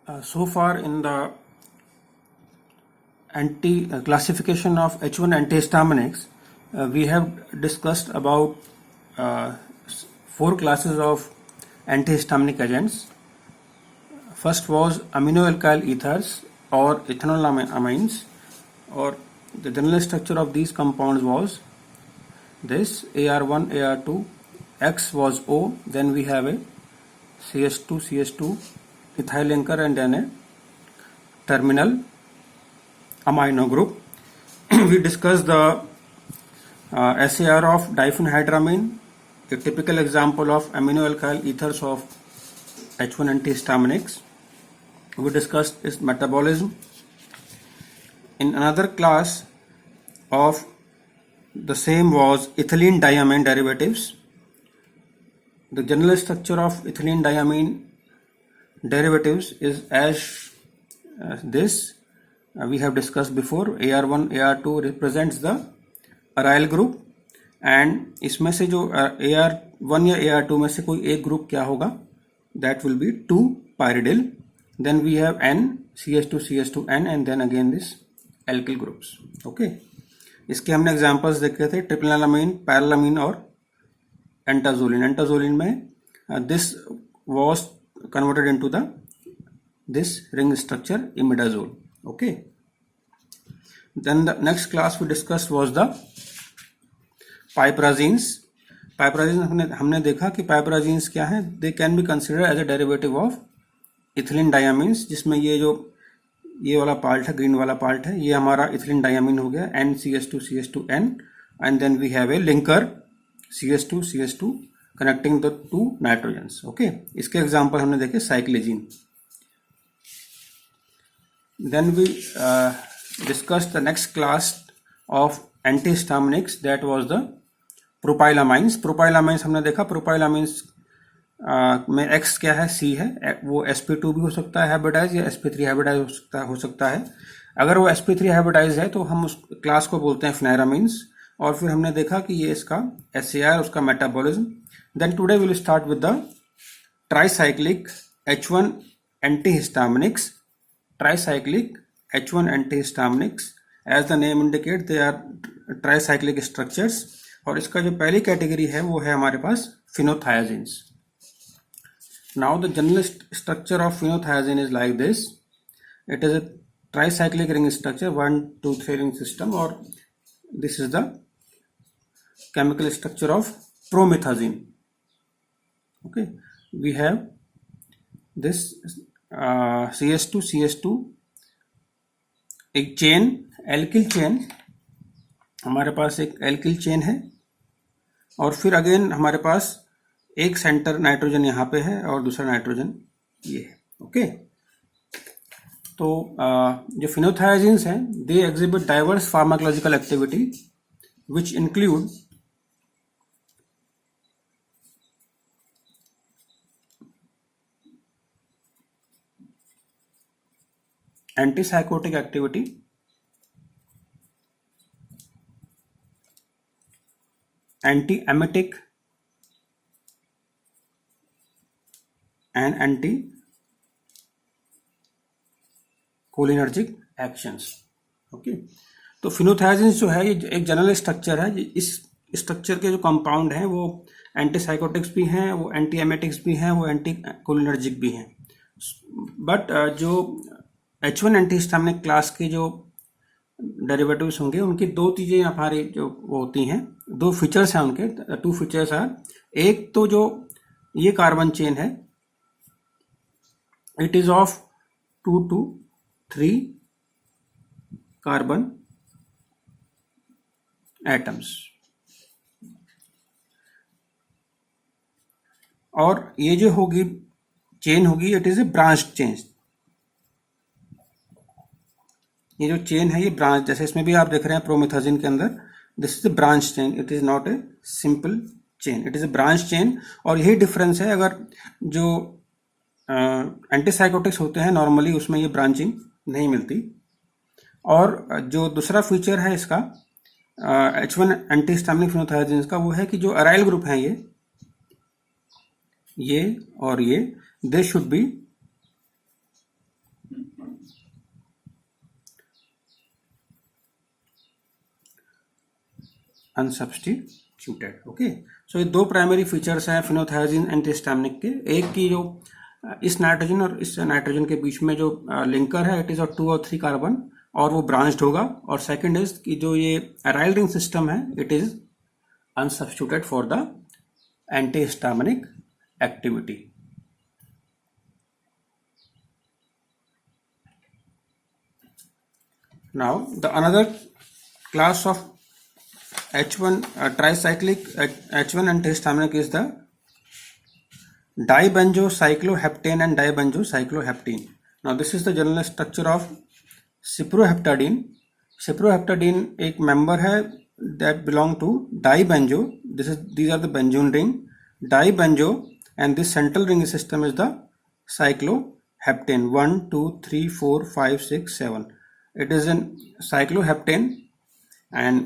So far in the classification of H1 antihistaminics, we have discussed about four classes of antihistaminic agents. First was aminoalkyl ethers or ethanolamines, or the general structure of these compounds was this: AR1, AR2, X was O, then we have a CH2 ethyl linker, and then a terminal amino group. We discussed the SAR of diphenhydramine, a typical example of aminoalkyl ethers of H1 antihistaminics. We discussed its metabolism. In another class of the same was ethylene diamine derivatives. The general structure of ethylene diamine derivatives is as this. We have discussed before. AR1, AR2 represents the aryl group, and इसमें से जो AR1 या AR2 में से कोई एक group क्या होगा, that will be 2-pyridyl. Then we have N, CH2N, and then again this alkyl groups. Okay, इसके हमने एग्जांपल्स देखे थे, ट्रिपलामीन, पैरालामीन और एंटाजोलिन में this was converted into this ring structure imidazole. Okay, then the next class we discussed was the piperazines. हमने देखा कि piperazines क्या है. They can be considered as a derivative of ethylene diamines, जिसमें ये वाला पार्ट है, ग्रीन वाला पार्ट है, ये हमारा इथिलीन डायमीन हो गया, NCH2CH2N, and then we have a linker CH2CH2 connecting the two nitrogens. Okay, इसके एग्जांपल हमने देखे साइक्लेजिन. Then we discussed the next class of antihistaminics, that was the propylamines. Propylamines हमने देखा, propylamines में X क्या है, C है, वो sp2 भी हो सकता है हाइब्रिडाइज, या sp3 हाइब्रिडाइज हो सकता है. अगर वो sp3 हाइब्रिडाइज है तो हम उस क्लास को बोलते हैं फिनायरामीन्स. और फिर हमने देखा कि ये इसका SAR, उसका metabolism. Then today will start with the tricyclic H1 antihistaminics. Tricyclic H1 antihistaminics, as the name indicate, they are tricyclic structures. और इसका जो पहली कैटेगरी है वो है हमारे पास phenothiazines. Now the general structure of phenothiazine is like this. It is a tricyclic ring structure, 1, 2, 3 ring system, or this is the chemical structure of promethazine. Okay, we have this CH2 एक chain, alkyl chain, हमारे पास एक alkyl chain है, और फिर again हमारे पास एक centre nitrogen यहाँ पे है और दूसरा नाइट्रोजन ये है. ओके, तो जो फिनोथायाजिन्स हैं, they exhibit diverse pharmacological activity which include antipsychotic activity, anti-emetic, and anti-cholinergic actions. Okay, तो फिनोथायाजिन्स जो है ये एक जनरल स्ट्रक्चर है. इस स्ट्रक्चर के जो कंपाउंड हैं वो एंटीसाइकोटिक्स भी हैं, वो एंटी एमेटिक्स भी हैं, वो एंटी कोलिनर्जिक भी हैं. बट जो H1 एंटीहिस्टामिनिक क्लास के जो डेरिवेटिव्स होंगे, उनकी दो चीजें हमारी जो वो होती हैं, दो फीचर्स हैं उनके. 2 फीचर्स हैं. एक तो जो ये कार्बन चेन है, it is of 2 to 3 carbon atoms, और ये जो होगी चेन होगी, it is a branch chain. ये जो चेन है ये ब्रांच, जैसे इसमें भी आप देख रहे हैं प्रोमेथाजिन के अंदर, this is a branch chain, it is not a simple chain, it is a branch chain. और यही डिफरेंस है. अगर जो एंटीसाइकोटिक्स होते हैं नॉर्मली, उसमें ये ब्रांचिंग नहीं मिलती. और जो दूसरा फीचर है इसका H1 एंटीहिस्टामिनिक फिनोथायाजिन्स का, वो है कि जो अराइल ग्रुप हैं ये और ये, दे शुड बी अनसब्स्टिट्यूटेड। ओके, सो ये दो प्राइमरी फीचर्स हैं फिनोथायजीन एंटीहिस्टामिनिक के। एक की जो इस नाइट्रोजन और इस नाइट्रोजन के बीच में जो लिंकर है, इट इज ऑफ 2 और 3 कार्बन और वो ब्रांच्ड होगा। और सेकंड इज कि जो ये एराइल रिंग सिस्टम है, it is unsubstituted for the antihistaminic activity. Now the another class of H1 tricyclic H1 antihistaminic is the dibenzocycloheptane and dibenzocycloheptene. Now this is the general structure of cyproheptadine. Cyproheptadine एक member है that belong to dibenzo. These are the benzone ring, dibenzo, and this central ring system is the cycloheptane. 1 2 3 4 5 6 7. It is in cycloheptane, and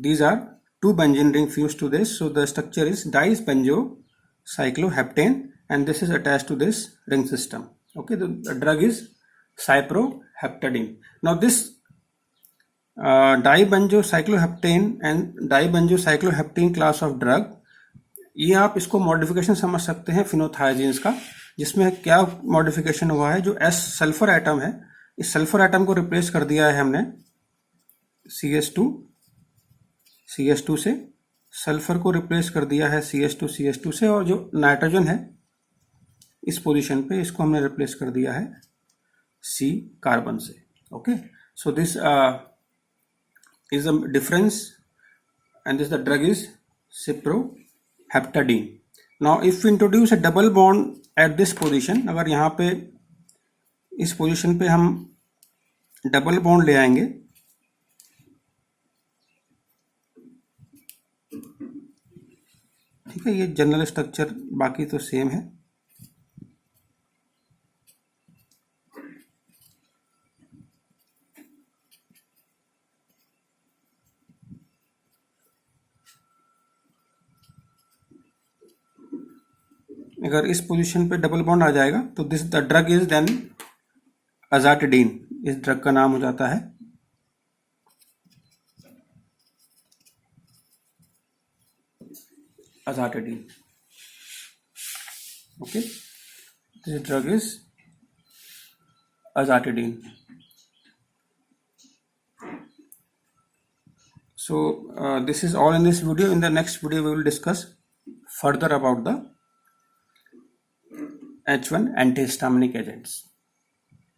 these are two benzene ring fused to this, so the structure is dibenzocycloheptane, and this is attached to this ring system. Okay, the drug is cyproheptadine. Now this dibenzocycloheptane and dibenzocycloheptane class of drug, ये आप इसको modification समझ सकते हैं फिनोथायजीन्स का, जिसमें क्या modification हुआ है, जो एस सल्फर एटम है, इस सल्फर एटम को रिप्लेस कर दिया है हमने CH2 से, सल्फर को रिप्लेस कर दिया है CH2 से, और जो नाइट्रोजन है इस पोजीशन पे, इसको हमने रिप्लेस कर दिया है C कार्बन से। Okay, so this is the difference, and this the drug is cyproheptadine. Now if we introduce a double bond at this position, अगर यहाँ पे इस पोजीशन पे हम डबल बॉन्ड ले आएंगे, ठीक है, ये जनरल स्ट्रक्चर बाकी तो सेम है। अगर इस पोजीशन पे डबल बॉन्ड आ जाएगा तो this the drug is then azatadine, इस ड्रग का नाम हो जाता है azatadine. Okay, this drug is azatadine. So this is all in this video. In the next video we will discuss further about the H1 antihistaminic agents.